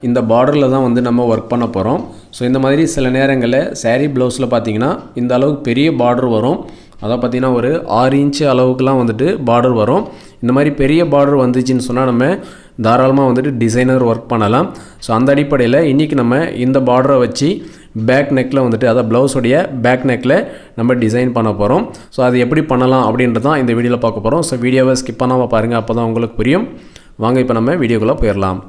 இந்த பார்டரில் தான் வந்து நம்ம ஒர்க் பண்ண போகிறோம். ஸோ இந்த மாதிரி சில நேரங்களில் saree ப்ளவுஸில் பார்த்தீங்கன்னா இந்த அளவுக்கு பெரிய பார்டர் வரும். அதான் பார்த்தீங்கன்னா ஒரு 6 இன்ச்சு அளவுக்குலாம் வந்துட்டு பார்டர் வரும். இந்த மாதிரி பெரிய பார்டர் வந்துச்சுன்னு சொன்னால் நம்ம தாராளமாக வந்துட்டு டிசைனர் ஒர்க் பண்ணலாம். ஸோ அந்த அடிப்படையில் இன்றைக்கி நம்ம இந்த பார்டரை வச்சு பேக் நெக்கில் வந்துட்டு அதாவது ப்ளவுஸுடைய பேக் நெக்கில் நம்ம டிசைன் பண்ண போகிறோம். ஸோ அது எப்படி பண்ணலாம் அப்படின்றது தான் இந்த வீடியோவில் பார்க்க போகிறோம். ஸோ வீடியோவை ஸ்கிப் பண்ணாமல் பாருங்கள், அப்போ தான் உங்களுக்கு புரியும். வாங்க இப்போ நம்ம வீடியோக்குள்ளே போயிடலாம்.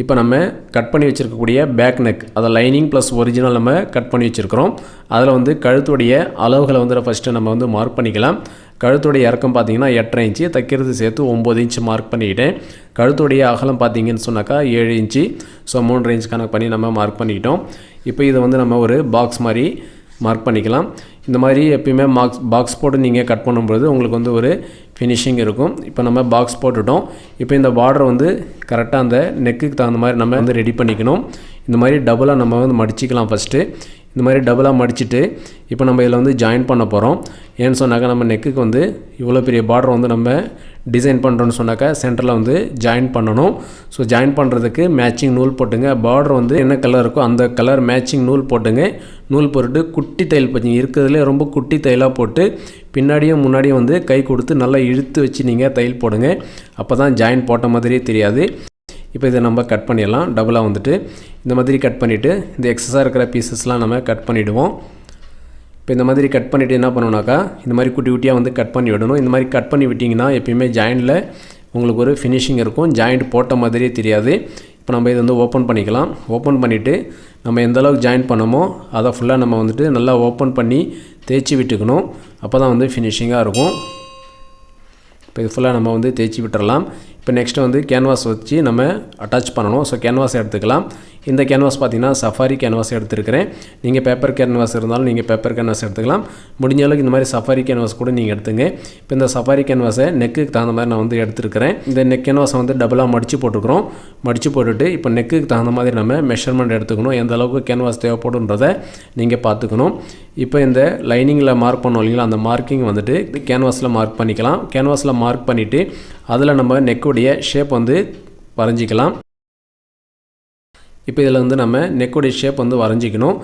இப்போ நம்ம கட் பண்ணி வச்சுருக்கக்கூடிய பேக் நெக் அதை லைனிங் ப்ளஸ் ஒரிஜினல் நம்ம கட் பண்ணி வச்சுருக்கிறோம். அதில் வந்து கழுத்துடைய அளவுகளை வந்து ஃபஸ்ட்டு நம்ம வந்து மார்க் பண்ணிக்கலாம். கழுத்துடைய இறக்கம் பார்த்திங்கன்னா 8.5 இன்ச்சு, தைக்கிறது சேர்த்து 9 இன்ச்சு மார்க் பண்ணிக்கிட்டேன். கழுத்துடைய அகலம் பார்த்திங்கன்னு சொன்னாக்கா 7 இன்ச்சு. ஸோ 3.5 இன்ச் கணக்கு பண்ணி நம்ம மார்க் பண்ணிக்கிட்டோம். இப்போ இதை வந்து நம்ம ஒரு பாக்ஸ் மாதிரி மார்க் பண்ணிக்கலாம். இந்த மாதிரி எப்பயுமே பாக்ஸ் போட்டு நீங்கள் கட் பண்ணும்போது உங்களுக்கு வந்து ஒரு ஃபினிஷிங் இருக்கும். இப்போ நம்ம பாக்ஸ் போட்டுட்டோம். இப்போ இந்த பார்டர் வந்து கரெக்டாக அந்த நெக்குக்கு தகுந்த மாதிரி நம்ம வந்து ரெடி பண்ணிக்கணும். இந்த மாதிரி டபுளாக நம்ம வந்து மடிச்சிக்கலாம். ஃபஸ்ட்டு இந்த மாதிரி டபுளாக மடிச்சுட்டு இப்போ நம்ம இதில் வந்து ஜாயின் பண்ண போகிறோம். ஏன்னு சொன்னாக்கா நம்ம நெக்குக்கு வந்து இவ்வளோ பெரிய பார்டர் வந்து நம்ம டிசைன் பண்ணுறோன்னு சொன்னாக்கா சென்டரில் வந்து ஜாயின் பண்ணணும். ஸோ ஜாயின் பண்ணுறதுக்கு மேட்சிங் நூல் போட்டுங்க. பார்டர் வந்து என்ன கலர் இருக்கோ அந்த கலர் மேட்சிங் நூல் போட்டுங்க. நூல் போட்டுட்டு குட்டி தையல் பார்த்தீங்க இருக்கிறதுலே ரொம்ப குட்டி தையலாக போட்டு பின்னாடியும் முன்னாடியும் வந்து கை கொடுத்து நல்லா இழுத்து வச்சு நீங்கள் தையல் போடுங்க. அப்போ தான் ஜாயின் போட்ட மாதிரியே தெரியாது. இப்போ இதை நம்ம கட் பண்ணிடலாம். டபுளாக வந்துட்டு இந்த மாதிரி கட் பண்ணிவிட்டு இந்த எக்ஸஸாக இருக்கிற பீசஸ்லாம் நம்ம கட் பண்ணிவிடுவோம். இப்போ இந்த மாதிரி கட் பண்ணிவிட்டு என்ன பண்ணணும்னாக்கா இந்த மாதிரி குட்டி குட்டியாக வந்து கட் பண்ணி விடணும். இந்த மாதிரி கட் பண்ணி விட்டிங்கன்னா எப்பயுமே ஜாயிண்டில் உங்களுக்கு ஒரு ஃபினிஷிங் இருக்கும். ஜாயிண்ட் போட்ட மாதிரியே தெரியாது. இப்போ நம்ம இதை வந்து ஓப்பன் பண்ணிக்கலாம். ஓப்பன் பண்ணிவிட்டு நம்ம எந்த அளவுக்கு ஜாயின் பண்ணமோ அதை ஃபுல்லாக நம்ம வந்துட்டு நல்லா ஓப்பன் பண்ணி தேய்ச்சி விட்டுக்கணும். அப்போ தான் வந்து ஃபினிஷிங்காக இருக்கும். இப்போ இது ஃபுல்லாக நம்ம வந்து தேய்ச்சி விட்டுறலாம். இப்போ நெக்ஸ்ட்டு வந்து கேன்வாஸ் வச்சு நம்ம அட்டாச் பண்ணணும். ஸோ கேன்வாஸ் எடுத்துக்கலாம். இந்த கேன்வாஸ் பார்த்திங்கன்னா சஃபாரி கேன்வாஸ் எடுத்துருக்கிறேன். நீங்கள் பேப்பர் கேன்வாஸ் இருந்தாலும் நீங்கள் பேப்பர் கேன்வாஸ் எடுத்துக்கலாம். முடிஞ்ச அளவுக்கு இந்த மாதிரி சஃபாரி கேன்வாஸ் கூட நீங்கள் எடுத்துங்க. இப்போ இந்த சஃபாரி கேன்வாஸை நெக்குக்கு தகுந்த மாதிரி நான் வந்து எடுத்துருக்கிறேன். இந்த நெக் கேன்வாஸை வந்து டபுளாக மடித்து போட்டுருக்குறோம். மடித்து போட்டுட்டு இப்போ நெக்குக்கு தகுந்த மாதிரி நம்ம மெஷர்மெண்ட் எடுத்துக்கணும். எந்த அளவுக்கு கேன்வாஸ் தேவைப்படுன்றதை நீங்கள் பார்த்துக்கணும். இப்போ இந்த லைனிங்கில் மார்க் பண்ணோம் இல்லைங்களா, அந்த மார்க்கிங் வந்துட்டு கேன்வாஸில் மார்க் பண்ணிக்கலாம். கேன்வாஸில் மார்க் பண்ணிவிட்டு அதில் நம்ம நெக்குடைய ஷேப் வந்து வரைஞ்சிக்கலாம். இப்போ இதில் வந்து நம்ம நெக்குடைய ஷேப் வந்து வரைஞ்சிக்கணும்.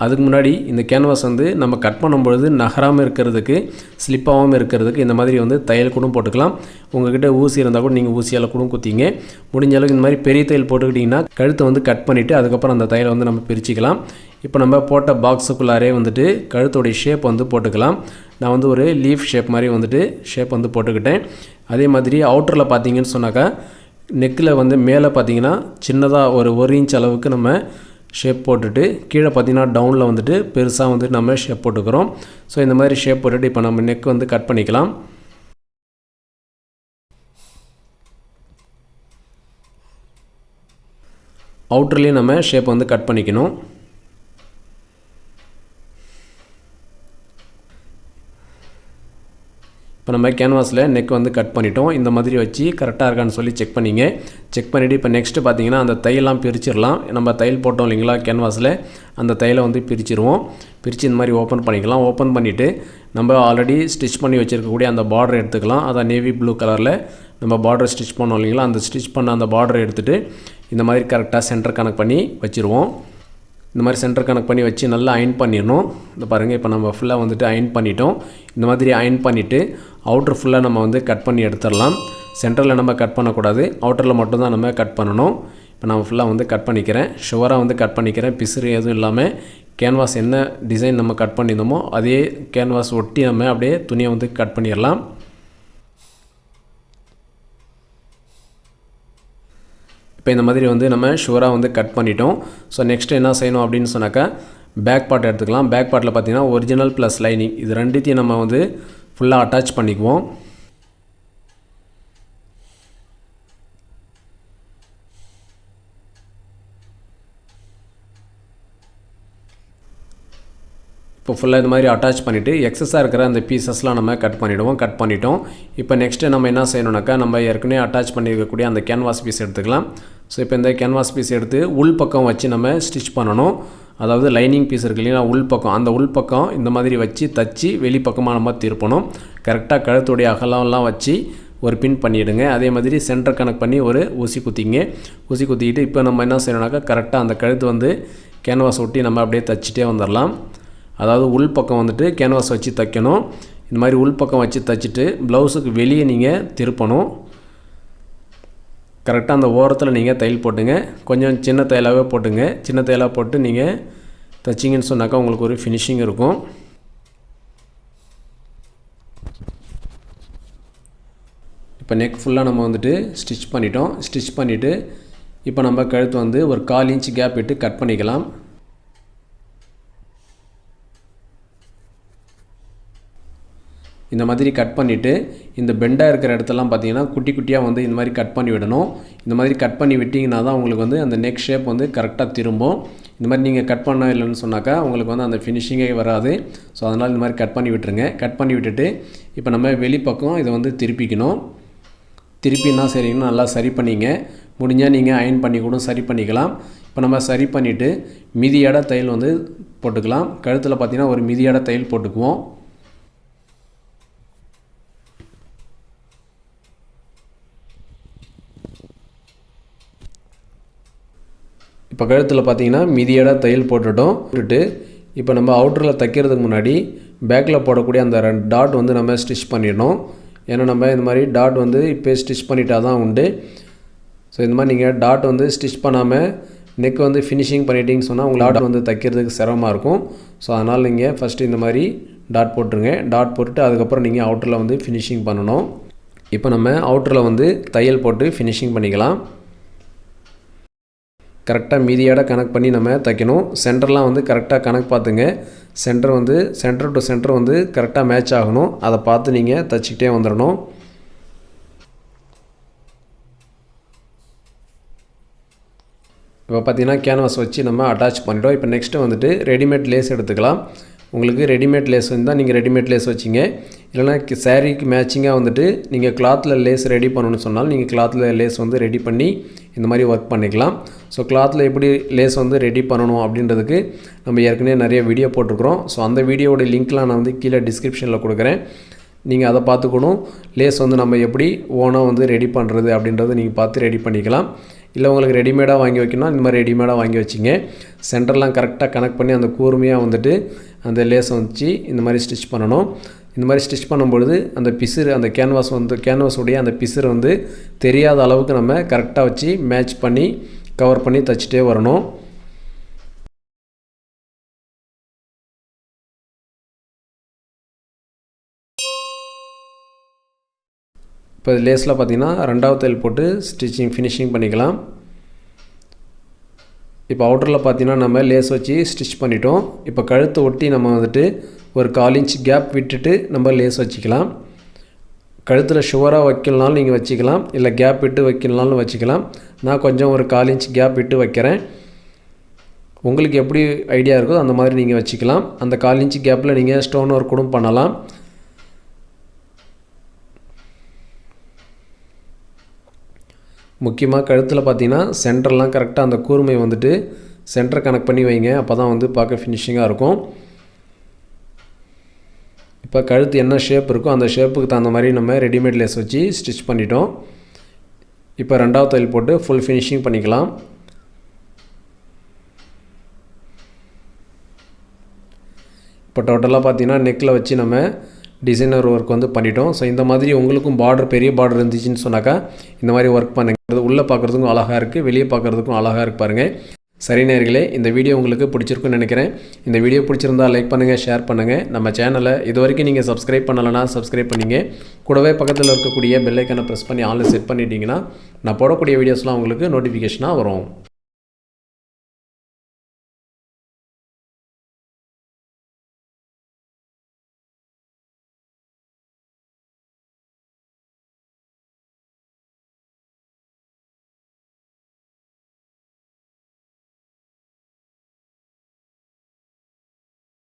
அதுக்கு முன்னாடி இந்த கேன்வாஸ் வந்து நம்ம கட் பண்ணும்பொழுது நகராமல் இருக்கிறதுக்கு, ஸ்லிப்பாகவும் இருக்கிறதுக்கு இந்த மாதிரி வந்து தையல் கூட போட்டுக்கலாம். உங்கள்கிட்ட ஊசி இருந்தால் கூட நீங்கள் ஊசியால் கூட குத்திங்க. முடிஞ்ச அளவுக்கு இந்த மாதிரி பெரிய தையல் போட்டுக்கிட்டிங்கன்னா கழுத்தை வந்து கட் பண்ணிவிட்டு அதுக்கப்புறம் அந்த தையலை வந்து நம்ம பிரிச்சுக்கலாம். இப்போ நம்ம போட்ட பாக்ஸுக்குள்ளாரே வந்துட்டு கழுத்துடைய ஷேப் வந்து போட்டுக்கலாம். நான் வந்து ஒரு லீஃப் ஷேப் மாதிரி வந்துட்டு ஷேப் வந்து போட்டுக்கிட்டேன். அதே மாதிரி அவுட்டரில் பார்த்தீங்கன்னு சொன்னாக்கா நெக்கில் வந்து மேலே பார்த்தீங்கன்னா சின்னதாக ஒரு 1 இன்ச் அளவுக்கு நம்ம ஷேப் போட்டுட்டு கீழே பார்த்தீங்கன்னா டவுனில் வந்துட்டு பெருசாக வந்துட்டு நம்ம ஷேப் போட்டுக்கிறோம். ஸோ இந்த மாதிரி ஷேப் போட்டுட்டு இப்போ நம்ம நெக் வந்து கட் பண்ணிக்கலாம். அவுட்டர்லேயும் நம்ம ஷேப் வந்து கட் பண்ணிக்கணும். இப்போ நம்ம கேன்வாஸில் நெக் வந்து கட் பண்ணிட்டோம். இந்த மாதிரி வச்சு கரெக்டாக இருக்கான்னு சொல்லி செக் பண்ணிங்க. செக் பண்ணிவிட்டு இப்போ நெக்ஸ்ட்டு பார்த்தீங்கன்னா அந்த தையெல்லாம் பிரிச்சிடலாம். நம்ம தையல் போட்டோம் இல்லைங்களா கேன்வாஸில், அந்த தையலை வந்து பிரிச்சிருவோம். பிரித்து இந்த மாதிரி ஓப்பன் பண்ணிக்கலாம். ஓப்பன் பண்ணிவிட்டு நம்ம ஆல்ரெடி ஸ்டிச் பண்ணி வச்சுருக்கக்கூடிய அந்த பார்டர் எடுத்துக்கலாம். அதான் நேவி ப்ளூ கலரில் நம்ம பார்டர் ஸ்டிச் பண்ணோம் இல்லைங்களா, அந்த ஸ்டிச் பண்ண அந்த பார்டரை எடுத்துகிட்டு இந்த மாதிரி கரெக்டாக சென்டர் கனெக்ட் பண்ணி வச்சுருவோம். இந்த மாதிரி சென்டர் கனெக்ட் பண்ணி வச்சு நல்லா அயன் பண்ணிடணும். இந்த பாருங்கள் இப்போ நம்ம ஃபுல்லாக வந்துட்டு அயன் பண்ணிட்டோம். இந்த மாதிரி அயன் பண்ணிவிட்டு அவுட்ரு ஃபுல்லாக நம்ம வந்து கட் பண்ணி எடுத்துடலாம். சென்டரில் நம்ம கட் பண்ணக்கூடாது, அவுட்டரில் மட்டும்தான் நம்ம கட் பண்ணணும். இப்போ நான் ஃபுல்லாக வந்து கட் பண்ணிக்கிறேன். ஷுவராக வந்து கட் பண்ணிக்கிறேன். பிசுறு எதுவும் இல்லாமல் கேன்வாஸ் என்ன டிசைன் நம்ம கட் பண்ணியிருந்தோமோ அதே கேன்வாஸ் ஒட்டி நம்ம அப்படியே துணியை வந்து கட் பண்ணிடலாம். இப்போ இந்த மாதிரி வந்து நம்ம ஷுவராக வந்து கட் பண்ணிட்டோம். ஸோ நெக்ஸ்ட்டு என்ன செய்யணும் அப்படின்னு சொன்னாக்கா பேக் பார்ட் எடுத்துக்கலாம். பேக் பார்ட்டில் பார்த்தீங்கன்னா ஒரிஜினல் ப்ளஸ் லைனிங் இது ரெண்டுத்தையும் நம்ம வந்து ஃபுல்லாக அட்டாச் பண்ணிக்குவோம். இப்போ ஃபுல்லாக இந்த மாதிரி அட்டாச் பண்ணிவிட்டு எக்ஸஸாக இருக்கிற அந்த பீசஸ்லாம் நம்ம கட் பண்ணிட்டோம். இப்போ நெக்ஸ்ட்டு நம்ம என்ன செய்யணும்னாக்கா நம்ம ஏற்கனவே அட்டாச் பண்ணியிருக்கக்கூடிய அந்த கேன்வாஸ் பீஸ் எடுத்துக்கலாம். ஸோ இப்போ இந்த கேன்வாஸ் பீஸ் எடுத்து உள் பக்கம் வச்சு நம்ம ஸ்டிச் பண்ணணும். அதாவது லைனிங் பீஸ் இருக்கு இல்லையா, உள் பக்கம், அந்த உள் பக்கம் இந்த மாதிரி வச்சு தச்சு வெளிப்பக்கமாக நம்ம திருப்பணும். கரெக்டாக கழுத்துடைய அகலம்லாம் வச்சு ஒரு பின் பண்ணிவிடுங்க. அதே மாதிரி சென்டர் கனெக்ட் பண்ணி ஒரு ஊசி குத்திக்கிட்டு இப்போ நம்ம என்ன செய்யணும்னாக்கா கரெக்டாக அந்த கழுத்து வந்து கேன்வாஸ் ஒட்டி நம்ம அப்படியே தச்சுட்டே வந்துடலாம். அதாவது உள் பக்கம் வந்துட்டு கேன்வாஸ் வச்சு தைக்கணும். இந்த மாதிரி உள் பக்கம் வச்சு தைச்சிட்டு ப்ளவுஸுக்கு வெளியே நீங்கள் திருப்பணும். கரெக்டாக அந்த ஓரத்தில் நீங்கள் தையல் போட்டுங்க. கொஞ்சம் சின்ன தையலாகவே போட்டுங்க. சின்ன தையலாக போட்டு நீங்கள் தைச்சிங்கன்னு சொன்னாக்கா உங்களுக்கு ஒரு ஃபினிஷிங் இருக்கும். இப்போ நெக் ஃபுல்லாக நம்ம வந்துட்டு ஸ்டிச் பண்ணிவிட்டு இப்போ நம்ம கழுத்து வந்து ஒரு 1/4 இன்ச் கேப் விட்டு கட் பண்ணிக்கலாம். இந்த மாதிரி கட் பண்ணிவிட்டு இந்த பெண்டாக இருக்கிற இடத்தெல்லாம் பார்த்தீங்கன்னா குட்டியாக வந்து இந்த மாதிரி கட் பண்ணி விடணும். இந்த மாதிரி கட் பண்ணி விட்டிங்கன்னா தான் உங்களுக்கு வந்து அந்த நெக் ஷேப் வந்து கரெக்டாக திரும்பும். இந்த மாதிரி நீங்கள் கட் பண்ண இல்லைன்னு சொன்னாக்கா உங்களுக்கு வந்து அந்த ஃபினிஷிங்கே வராது. ஸோ அதனால் இந்த மாதிரி கட் பண்ணி விட்டுருங்க. கட் பண்ணி விட்டுட்டு இப்போ நம்ம வெளிப்பக்கம் இதை வந்து திருப்பிக்கணும். திருப்பினா சரிங்கன்னா நல்லா சரி பண்ணிங்க. முடிஞ்சால் நீங்கள் அயன் பண்ணி கூட சரி பண்ணிக்கலாம். இப்போ நம்ம சரி பண்ணிவிட்டு மிதியடை தையல் வந்து போட்டுக்கலாம். கழுத்தில் பார்த்திங்கன்னா ஒரு மிதியடை தையல் போட்டுக்குவோம். இப்போ கழுத்தில் பார்த்தீங்கன்னா மிதியடை தையல் போட்டுட்டு இப்போ நம்ம அவுட்டரில் தைக்கிறதுக்கு முன்னாடி பேக்கில் போடக்கூடிய அந்த 2 டாட் வந்து நம்ம ஸ்டிச் பண்ணிடணும். ஏன்னா நம்ம இந்த மாதிரி டாட் வந்து இப்போ ஸ்டிச் பண்ணிட்டா தான் உண்டு. ஸோ இந்த மாதிரி நீங்கள் டாட் வந்து ஸ்டிச் பண்ணாமல் நெக் வந்து ஃபினிஷிங் பண்ணிட்டீங்கன்னு சொன்னால் உங்களுக்கு டாட் வந்து தைக்கிறதுக்கு சிரமமாக இருக்கும். ஸோ அதனால் நீங்கள் ஃபஸ்ட்டு இந்த மாதிரி டாட் போட்டுருங்க. டாட் போட்டுட்டு அதுக்கப்புறம் நீங்கள் அவுட்டரில் வந்து ஃபினிஷிங் பண்ணணும். இப்போ நம்ம அவுட்டரில் வந்து தையல் போட்டு ஃபினிஷிங் பண்ணிக்கலாம். கரெக்டாக மீதியோட கனெக்ட் பண்ணி நம்ம தைக்கணும். சென்டர்லாம் வந்து கரெக்டாக கனெக்ட் பார்த்துங்க. சென்டர் டு சென்டர் வந்து கரெக்டாக மேட்ச் ஆகணும். அதை பார்த்து நீங்கள் தைச்சிக்கிட்டே வந்துடணும். இப்போ பார்த்தீங்கன்னா கேன்வாஸ் வச்சு நம்ம அட்டாச் பண்ணிட்டோம். இப்போ நெக்ஸ்ட்டு வந்துட்டு ரெடிமேட் லேஸ் எடுத்துக்கலாம். உங்களுக்கு ரெடிமேட் லேஸ் இருந்தால் நீங்கள் ரெடிமேட் லேஸ் வச்சிங்க. இல்லைனா சாரீக்கு மேட்சிங்காக வந்துட்டு நீங்கள் கிளாத்தில் லேஸ் ரெடி பண்ணணும்னு சொன்னால் நீங்கள் கிளாத்தில் லேஸ் வந்து ரெடி பண்ணி இந்த மாதிரி ஒர்க் பண்ணிக்கலாம். ஸோ கிளாத்தில் எப்படி லேஸ் வந்து ரெடி பண்ணணும் அப்படின்றதுக்கு நம்ம ஏற்கனவே நிறைய வீடியோ போட்டிருக்கிறோம். ஸோ அந்த வீடியோவோட லிங்க்லாம் நான் வந்து கீழே டிஸ்கிரிப்ஷனில் கொடுக்குறேன். நீங்கள் அதை பார்த்துக்கணும். லேஸ் வந்து நம்ம எப்படி ஓனாக வந்து ரெடி பண்ணுறது அப்படின்றத நீங்கள் பார்த்து ரெடி பண்ணிக்கலாம். இல்லை உங்களுக்கு ரெடிமேடாக வாங்கி வைக்கணும், இந்த மாதிரி ரெடிமேடாக வாங்கி வச்சிங்க. சென்டர்லாம் கரெக்டாக கனெக்ட் பண்ணி அந்த கூர்மையாக வந்துட்டு அந்த லேஸை வச்சு இந்த மாதிரி ஸ்டிச் பண்ணணும். இந்த மாதிரி ஸ்டிச் பண்ணும்பொழுது அந்த பிசுறு, அந்த கேன்வாஸுடைய அந்த பிசுறு வந்து தெரியாத அளவுக்கு நம்ம கரெக்டாக வச்சு மேட்ச் பண்ணி கவர் பண்ணி தைச்சிட்டே வரணும். இப்போ லேஸில் பார்த்திங்கன்னா 2வது தையல் போட்டு ஃபினிஷிங் பண்ணிக்கலாம். இப்போ அவுட்டரில் பார்த்திங்கன்னா நம்ம லேஸ் வச்சு ஸ்டிச் பண்ணிட்டோம். இப்போ கழுத்தை ஒட்டி நம்ம வந்துட்டு ஒரு 1/4 இன்ச் கேப் விட்டுட்டு நம்ம லேஸ் வச்சுக்கலாம். கழுத்தில் ஷுவராக வைக்கலனாலும் நீங்கள் வச்சுக்கலாம், இல்லை கேப் விட்டு வைக்கலனாலும் வச்சுக்கலாம். நான் கொஞ்சம் ஒரு 1/4 இன்ச் கேப் விட்டு வைக்கிறேன். உங்களுக்கு எப்படி ஐடியா இருக்கோ அந்த மாதிரி நீங்கள் வச்சுக்கலாம். அந்த 1/4 இன்ச் கேப்பில் நீங்கள் ஸ்டோன் ஒர்க் கூட பண்ணலாம். முக்கியமாக கழுத்தில் பார்த்தீங்கன்னா சென்டர்லாம் கரெக்டாக அந்த கூர்மை வந்துட்டு சென்டர் கனெக்ட் பண்ணி வைங்க. அப்போ தான் வந்து பார்க்க ஃபினிஷிங்காக இருக்கும். இப்போ கழுத்து என்ன ஷேப் இருக்கோ அந்த ஷேப்புக்கு தகுந்த மாதிரி நம்ம ரெடிமேட் லேஸ் வச்சு ஸ்டிச் பண்ணிட்டோம். இப்போ 2வது தையல் போட்டு ஃபுல் ஃபினிஷிங் பண்ணிக்கலாம். இப்போ டோட்டலாக பார்த்தீங்கன்னா நெக்கில் வச்சு நம்ம டிசைனர் ஒர்க் வந்து பண்ணிட்டோம். ஸோ இந்த மாதிரி உங்களுக்கும் பெரிய பார்டர் இருந்துச்சுன்னு சொன்னாக்கா இந்த மாதிரி ஒர்க் பண்ணுங்க. அது உள்ளே பார்க்குறதுக்கும் அழகாக இருக்குது, வெளியே பார்க்குறதுக்கும் அழகாக இருக்கு பாருங்கள். சரி நேயர்களே, இந்த வீடியோ உங்களுக்கு பிடிச்சிருக்குன்னு நினைக்கிறேன். இந்த வீடியோ பிடிச்சிருந்தால் லைக் பண்ணுங்கள், ஷேர் பண்ணுங்கள். நம்ம சேனலை இது வரைக்கும் நீங்கள் சப்ஸ்கிரைப் பண்ணலைன்னா சப்ஸ்கிரைப் பண்ணிங்க. கூடவே பக்கத்தில் இருக்கக்கூடிய பெல் ஐக்கனை ப்ரெஸ் பண்ணி ஆன்லைன் செட் பண்ணிட்டீங்கன்னா நான் போடக்கூடிய வீடியோஸ்லாம் உங்களுக்கு நோட்டிஃபிகேஷனாக வரும்.